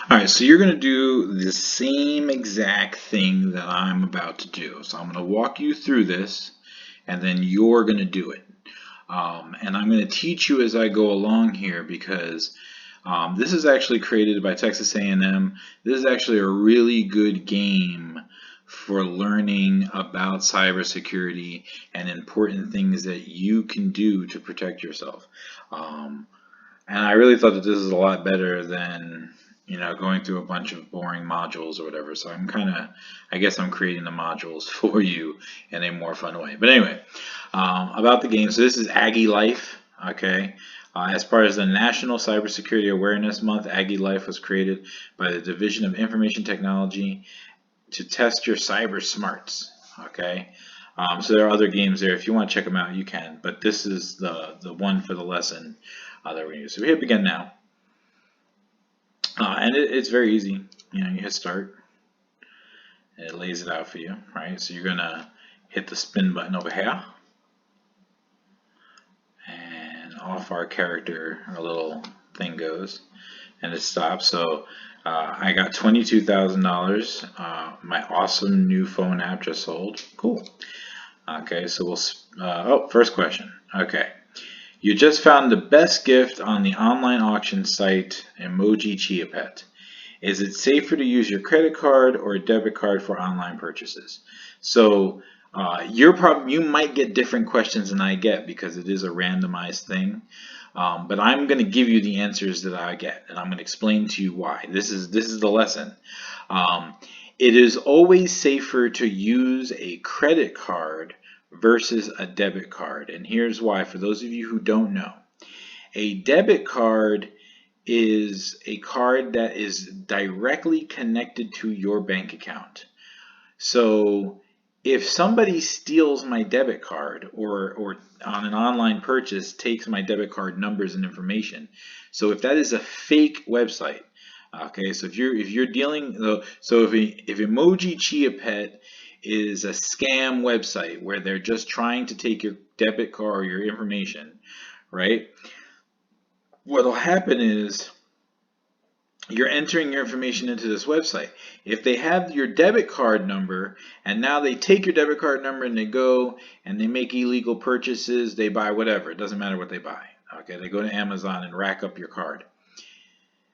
All right, so you're going to do the same exact thing that I'm about to do. So I'm going to walk you through this, and then you're going to do it. And I'm going to teach you as I go along here because this is actually created by Texas A&M. This is actually a really good game for learning about cybersecurity and important things that you can do to protect yourself. And I really thought that this is a lot better than, going through a bunch of boring modules or whatever. So I guess I'm creating the modules for you in a more fun way. But anyway, about the game. So this is Aggie Life, okay? As part of the National Cybersecurity Awareness Month, Aggie Life was created by the Division of Information Technology to test your cyber smarts, okay? So there are other games there. If you want to check them out, you can. But this is the one for the lesson that we're going to use. So we hit begin now. And it's very easy. You hit start, and it lays it out for you, right? So you're going to hit the spin button over here. And off our character, our little thing goes, and it stops. So I got $22,000. My awesome new phone app just sold. Cool. Okay, so we'll, first question. Okay. You just found the best gift on the online auction site Emoji Chia Pet. Is it safer to use your credit card or a debit card for online purchases? So you might get different questions than I get because it is a randomized thing. But I'm going to give you the answers that I get, and I'm going to explain to you why. This is the lesson. It is always safer to use a credit card versus a debit card. And here's why. For those of you who don't know, a debit card is a card that is directly connected to your bank account. So if somebody steals my debit card or on an online purchase takes my debit card numbers and information, so if that is a fake website, okay, so if you're dealing, so if Emoji Chia Pet is a scam website where they're just trying to take your debit card or your information, right? What'll happen is you're entering your information into this website. If they have your debit card number and now they take your debit card number and they go and they make illegal purchases, they buy whatever, it doesn't matter what they buy. Okay, they go to Amazon and rack up your card.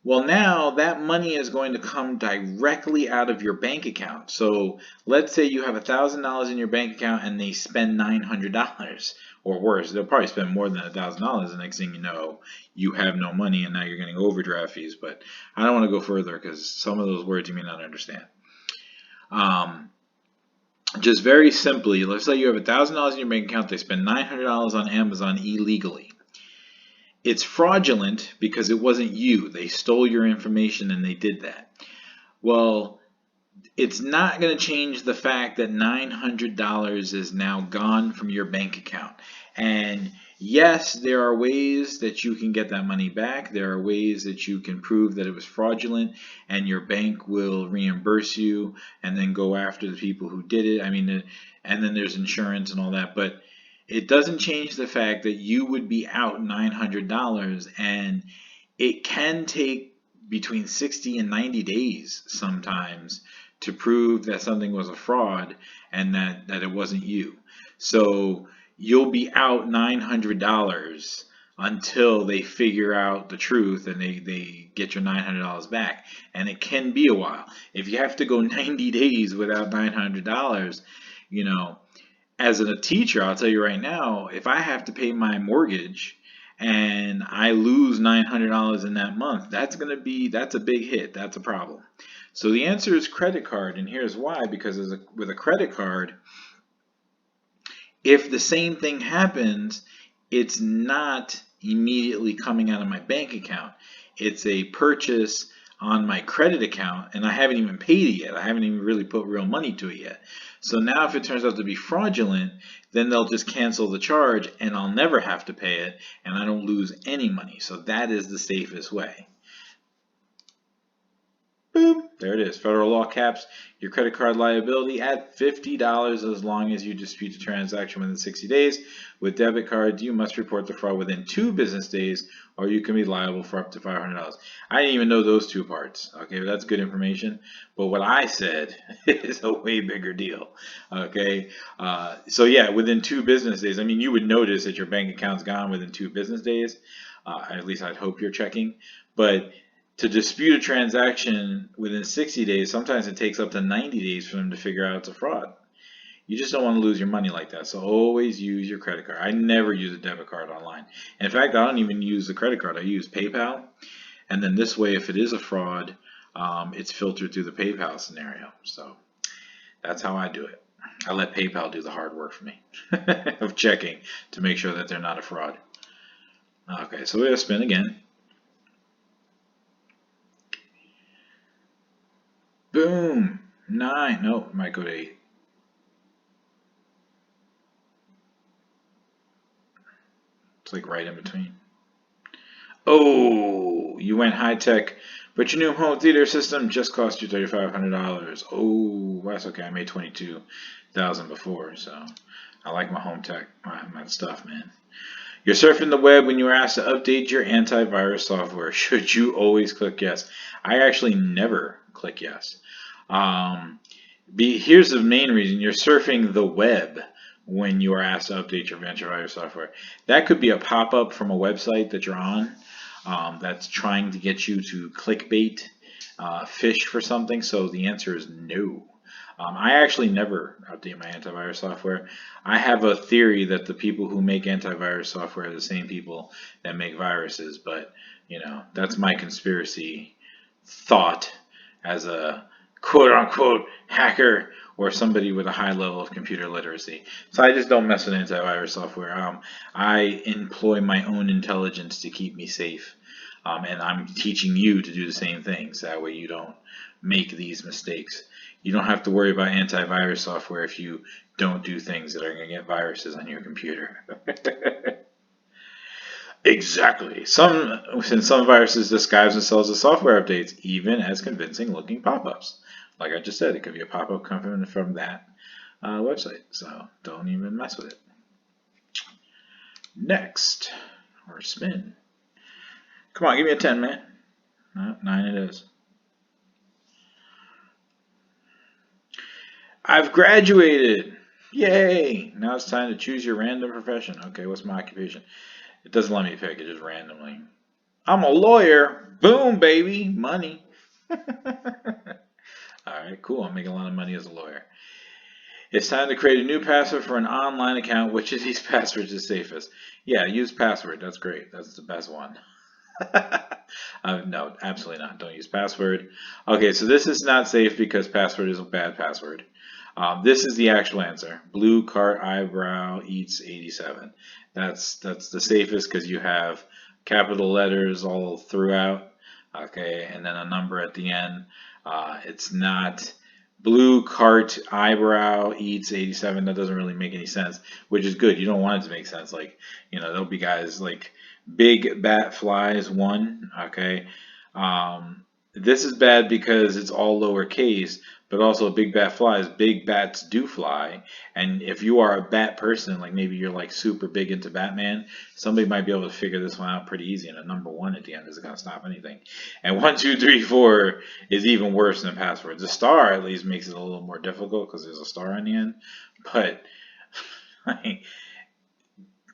Well, now that money is going to come directly out of your bank account. So let's say you have $1,000 in your bank account and they spend $900 or worse. They'll probably spend more than $1,000. The next thing you know, you have no money and now you're getting overdraft fees. But I don't want to go further because some of those words you may not understand. Just very simply, let's say you have $1,000 in your bank account. They spend $900 on Amazon illegally. It's fraudulent because it wasn't you. They stole your information and they did that. Well, it's not going to change the fact that $900 is now gone from your bank account. And yes, there are ways that you can get that money back. There are ways that you can prove that it was fraudulent and your bank will reimburse you and then go after the people who did it. I mean, and then there's insurance and all that. But it doesn't change the fact that you would be out $900, and it can take between 60 and 90 days sometimes to prove that something was a fraud and that it wasn't you. So you'll be out $900 until they figure out the truth and they get your $900 back. And it can be a while. If you have to go 90 days without $900, as a teacher, I'll tell you right now, if I have to pay my mortgage and I lose $900 in that month, that's a big hit. That's a problem. So the answer is credit card, and here's why. Because with a credit card, if the same thing happens, it's not immediately coming out of my bank account. It's a purchase on my credit account, and I haven't even paid it yet. I haven't even really put real money to it yet. So now if it turns out to be fraudulent, then they'll just cancel the charge and I'll never have to pay it and I don't lose any money. So that is the safest way. Boom. there it is. Federal law caps your credit card liability at $50 as long as you dispute the transaction within 60 days. With debit cards, you must report the fraud within 2 business days, or you can be liable for up to $500. I didn't even know those two parts. Okay, that's good information. But what I said is a way bigger deal. Okay, so yeah, within 2 business days. I mean, you would notice that your bank account's gone within 2 business days. At least I'd hope you're checking. But to dispute a transaction within 60 days, sometimes it takes up to 90 days for them to figure out it's a fraud. You just don't want to lose your money like that. So always use your credit card. I never use a debit card online. In fact, I don't even use the credit card. I use PayPal. And then this way, if it is a fraud, it's filtered through the PayPal scenario. So that's how I do it. I let PayPal do the hard work for me of checking to make sure that they're not a fraud. Okay, so we're going to spin again. Boom. 9. Nope, might go to 8. It's like right in between. Oh, you went high tech, but your new home theater system just cost you $3,500. Oh, that's okay. I made $22,000 before, so I like my home tech, my stuff, man. You're surfing the web when you were asked to update your antivirus software. Should you always click yes? I actually never click yes. Here's the main reason. You're surfing the web when you are asked to update your antivirus software. That could be a pop-up from a website that you're on that's trying to get you to clickbait, fish for something. So the answer is no. I actually never update my antivirus software. I have a theory that the people who make antivirus software are the same people that make viruses, but you know, that's my conspiracy thought as a quote-unquote hacker or somebody with a high level of computer literacy. So I just don't mess with antivirus software. I employ my own intelligence to keep me safe. And I'm teaching you to do the same things. That way you don't make these mistakes. You don't have to worry about antivirus software if you don't do things that are going to get viruses on your computer. Exactly. Since some viruses disguise themselves as software updates, even as convincing looking pop-ups. Like I just said, it could be a pop-up coming from that website. So don't even mess with it. Next, or spin. Come on, give me a 10, man. 9 it is. I've graduated. Yay! Now it's time to choose your random profession. Okay, what's my occupation? It doesn't let me pick it just randomly. I'm a lawyer. Boom, baby. Money. Alright, cool. I'm making a lot of money as a lawyer. It's time to create a new password for an online account. Which of these passwords is safest? Yeah, use password. That's great. That's the best one. No, absolutely not. Don't use password. Okay, so this is not safe because password is a bad password. This is the actual answer. Blue cart eyebrow eats 87. That's the safest because you have capital letters all throughout. Okay, and then a number at the end. It's not blue cart eyebrow eats 87. That doesn't really make any sense, which is good. You don't want it to make sense. Like, you know, there'll be guys like big bat flies 1. Okay, this is bad because it's all lowercase, but also big bat flies. Big bats do fly, and if you are a bat person, like maybe you're like super big into Batman, somebody might be able to figure this one out pretty easy. And a number 1 at the end isn't going to stop anything. And 1, 2, 3, 4 is even worse than passwords. The star at least makes it a little more difficult because there's a star on the end. But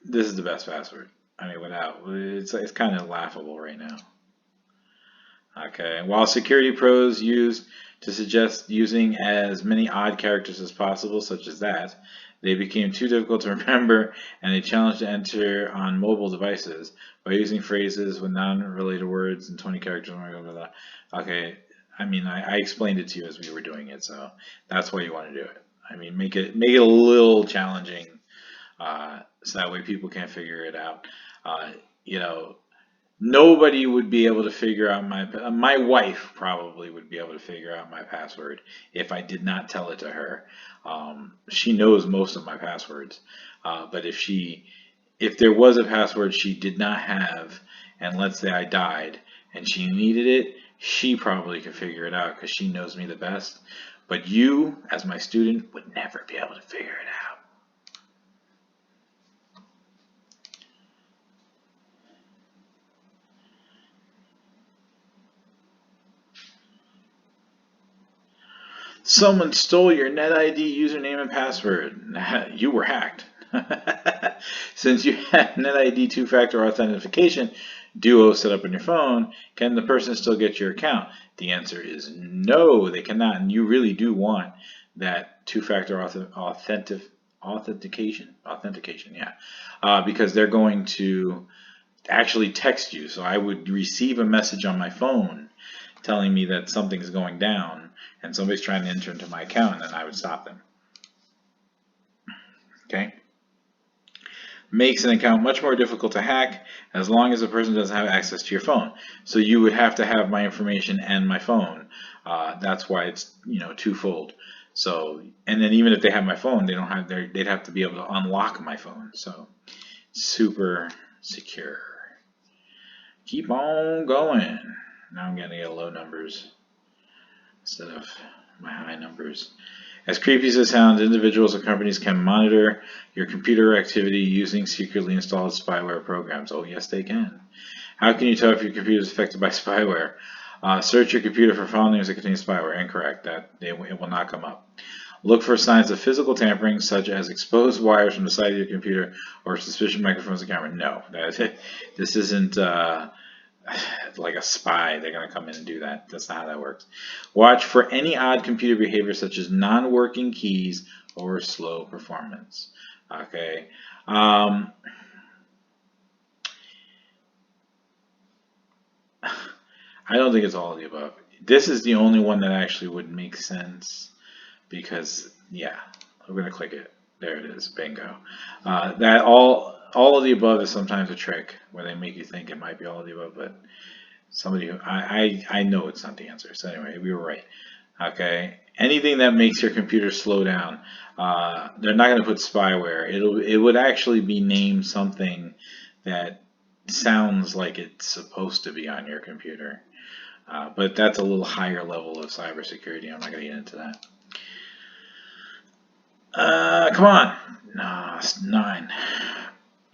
this is the best password. I mean, without it's kind of laughable right now. Okay, while security pros used to suggest using as many odd characters as possible, such as that, they became too difficult to remember and they challenged to enter on mobile devices by using phrases with non-related words and 20 characters. Okay, I mean, I explained it to you as we were doing it, so that's why you want to do it. I mean, make it a little challenging, so that way people can't figure it out. You know, nobody would be able to figure out my wife probably would be able to figure out my password if I did not tell it to her. She knows most of my passwords, but if there was a password she did not have, and let's say I died and she needed it, she probably could figure it out because she knows me the best. But you, as my student, would never be able to figure it out. Someone stole your NetID username and password. You were hacked. Since you had NetID two-factor authentication Duo set up on your phone, can the person still get your account? The answer is no, they cannot. And you really do want that two-factor authentication, yeah, because they're going to actually text you. So I would receive a message on my phone telling me that something's going down and somebody's trying to enter into my account, and then I would stop them. Okay? Makes an account much more difficult to hack as long as the person doesn't have access to your phone. So you would have to have my information and my phone. That's why it's twofold. So, and then even if they have my phone, they'd have to be able to unlock my phone. So super secure. Keep on going. Now I'm getting low numbers instead of my high numbers. As creepy as it sounds, individuals or companies can monitor your computer activity using secretly installed spyware programs. Oh, yes, they can. How can you tell if your computer is affected by spyware? Search your computer for file names that contain spyware. Incorrect. It will not come up. Look for signs of physical tampering, such as exposed wires from the side of your computer or suspicious microphones and camera. No, this isn't like a spy. They're going to come in and do that. That's not how that works. Watch for any odd computer behavior such as non-working keys or slow performance. Okay. I don't think it's all of the above. This is the only one that actually would make sense because, yeah, we're going to click it. There it is. Bingo. That all of the above is sometimes a trick where they make you think it might be all of the above, but somebody who I know it's not the answer. So anyway, we were right. Okay. Anything that makes your computer slow down, they're not going to put spyware. It would actually be named something that sounds like it's supposed to be on your computer. But that's a little higher level of cybersecurity. I'm not going to get into that. Come on. No, it's 9.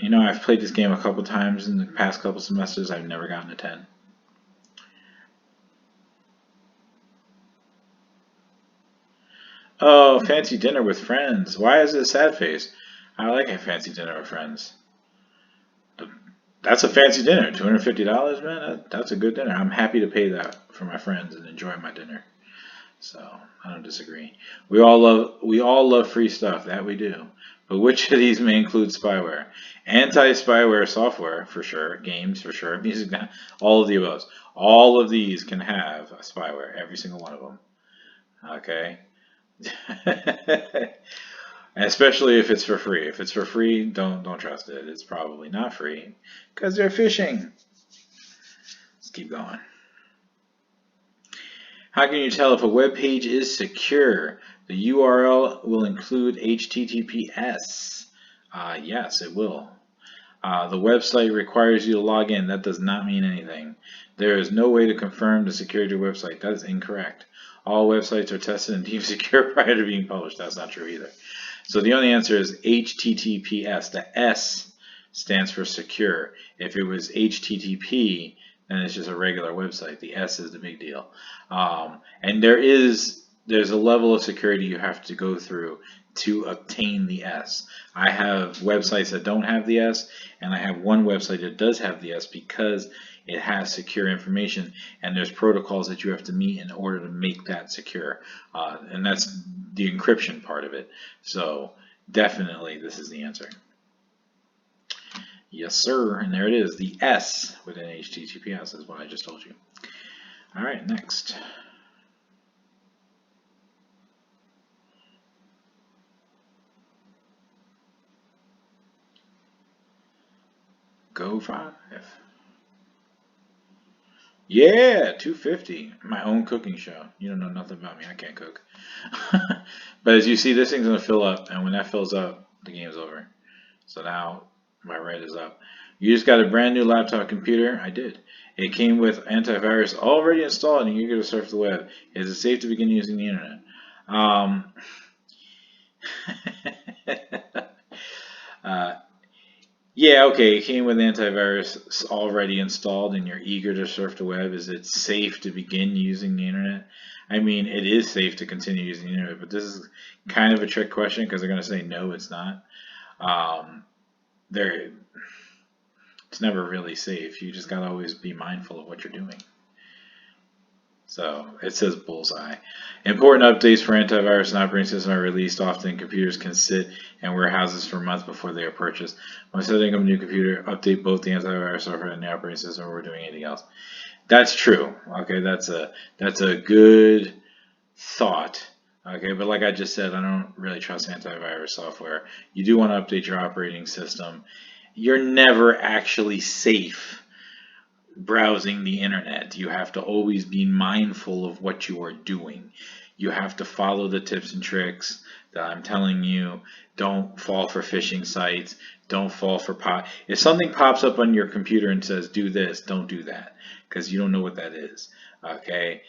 I've played this game a couple times in the past couple semesters. I've never gotten a 10. Oh, fancy dinner with friends. Why is it a sad face? I like a fancy dinner with friends. That's a fancy dinner. $250, man. That's a good dinner. I'm happy to pay that for my friends and enjoy my dinner. So I don't disagree. We all love free stuff. That we do. But which of these may include spyware? Anti-spyware software for sure. Games for sure. Music, all of the above. All of these can have a spyware. Every single one of them. Okay. Especially if it's for free. If it's for free, don't trust it. It's probably not free because they're phishing. Let's keep going. How can you tell if a web page is secure? The URL will include HTTPS. Yes, it will. The website requires you to log in. That does not mean anything. There is no way to confirm the security of your website. That is incorrect. All websites are tested and deemed secure prior to being published. That's not true either. So the only answer is HTTPS. The S stands for secure. If it was HTTP, then it's just a regular website. The S is the big deal. And there's a level of security you have to go through to obtain the S. I have websites that don't have the S, and I have one website that does have the S because it has secure information, and there's protocols that you have to meet in order to make that secure. And that's the encryption part of it. So definitely this is the answer. Yes, sir. And there it is. The S within HTTPS is what I just told you. All right, next. Go 5. Yeah, 250. My own cooking show. You don't know nothing about me. I can't cook. But as you see, this thing's going to fill up. And when that fills up, the game's over. So now my red is up. You just got a brand new laptop computer? I did. It came with antivirus already installed and you're eager to surf the web. Is it safe to begin using the internet? Um, uh, yeah, okay, it came with antivirus already installed and you're eager to surf the web. Is it safe to begin using the internet? I mean, it is safe to continue using the internet, but this is kind of a trick question because they're going to say no, it's not. Um, there, it's never really safe. You just got to always be mindful of what you're doing. So it says bullseye. Important updates for antivirus and operating system are released often. Computers can sit in warehouses for months before they are purchased. When setting up a new computer, update both the antivirus software and the operating system before doing anything else. That's true. Okay, that's a good thought. Okay, but like I just said, I don't really trust antivirus software. You do want to update your operating system. You're never actually safe browsing the internet. You have to always be mindful of what you are doing. You have to follow the tips and tricks that I'm telling you. Don't fall for phishing sites. Don't fall for If something pops up on your computer and says do this, don't do that because you don't know what that is. Okay?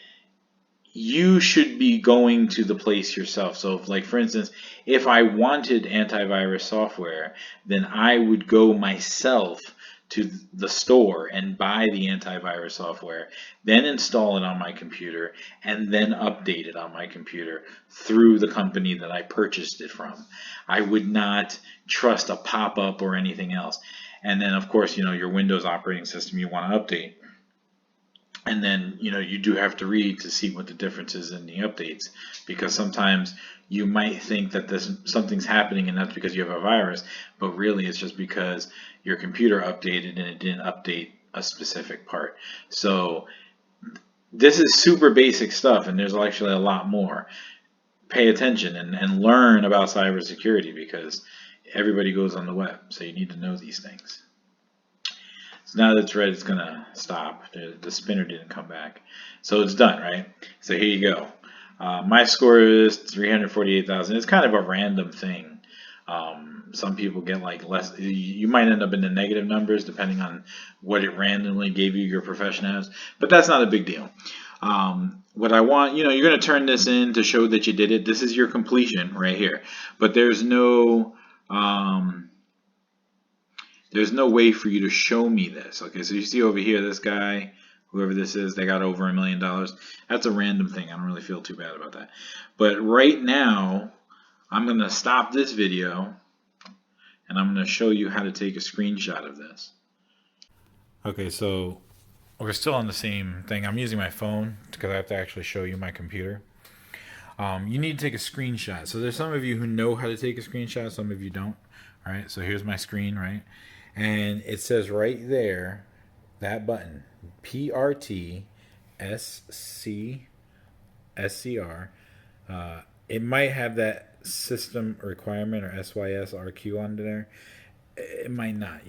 You should be going to the place yourself. So, if, like for instance, if I wanted antivirus software, then I would go myself to the store and buy the antivirus software, then install it on my computer, and then update it on my computer through the company that I purchased it from. I would not trust a pop-up or anything else. And then, of course, your Windows operating system you want to update. And then, you do have to read to see what the difference is in the updates, because sometimes you might think that something's happening and that's because you have a virus, but really it's just because your computer updated and it didn't update a specific part. So this is super basic stuff, and there's actually a lot more. Pay attention and learn about cybersecurity because everybody goes on the web, so you need to know these things. So now that it's red, it's gonna stop. The spinner didn't come back. So it's done, right? So here you go. My score is 348,000. It's kind of a random thing. Some people get like less. You might end up in the negative numbers depending on what it randomly gave you your profession as, but that's not a big deal. What I want, you're going to turn this in to show that you did it. This is your completion right here, but there's no way for you to show me this. Okay, so you see over here, this guy, whoever this is, they got over $1 million. That's a random thing. I don't really feel too bad about that. But right now, I'm going to stop this video, and I'm going to show you how to take a screenshot of this. Okay, so we're still on the same thing. I'm using my phone because I have to actually show you my computer. You need to take a screenshot. So there's some of you who know how to take a screenshot, some of you don't. All right, so here's my screen, right? And it says right there, that button, PRT SCR. It might have that system requirement or SYSRQ on there. It might not.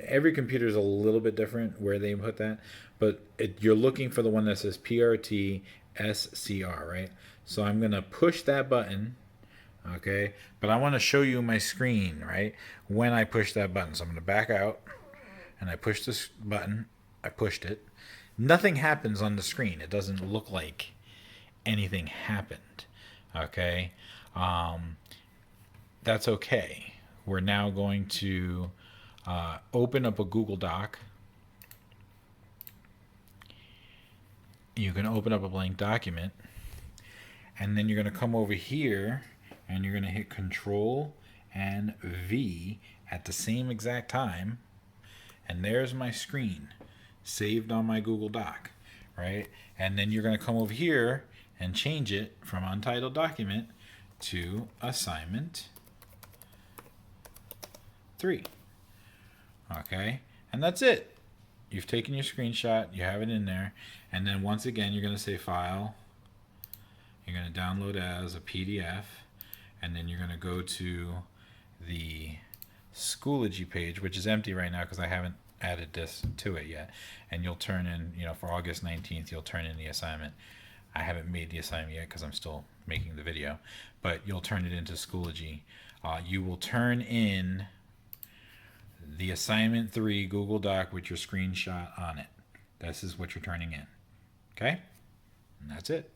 Every computer is a little bit different where they put that, but you're looking for the one that says PRT SCR, right? So I'm going to push that button. Okay, but I want to show you my screen, right, when I push that button. So I'm going to back out, and I push this button. I pushed it. Nothing happens on the screen. It doesn't look like anything happened. Okay, that's okay. We're now going to open up a Google Doc. You can open up a blank document, and then you're going to come over here and you're going to hit Control and V at the same exact time, and there's my screen saved on my Google Doc, right? And then you're going to come over here and change it from Untitled Document to Assignment 3. Okay, and that's it. You've taken your screenshot, you have it in there, and then once again you're going to say File, you're going to download as a PDF, and then you're going to go to the Schoology page, which is empty right now because I haven't added this to it yet. And you'll turn in, for August 19th, you'll turn in the assignment. I haven't made the assignment yet because I'm still making the video, but you'll turn it into Schoology. You will turn in the assignment 3 Google Doc with your screenshot on it. This is what you're turning in. Okay? And that's it.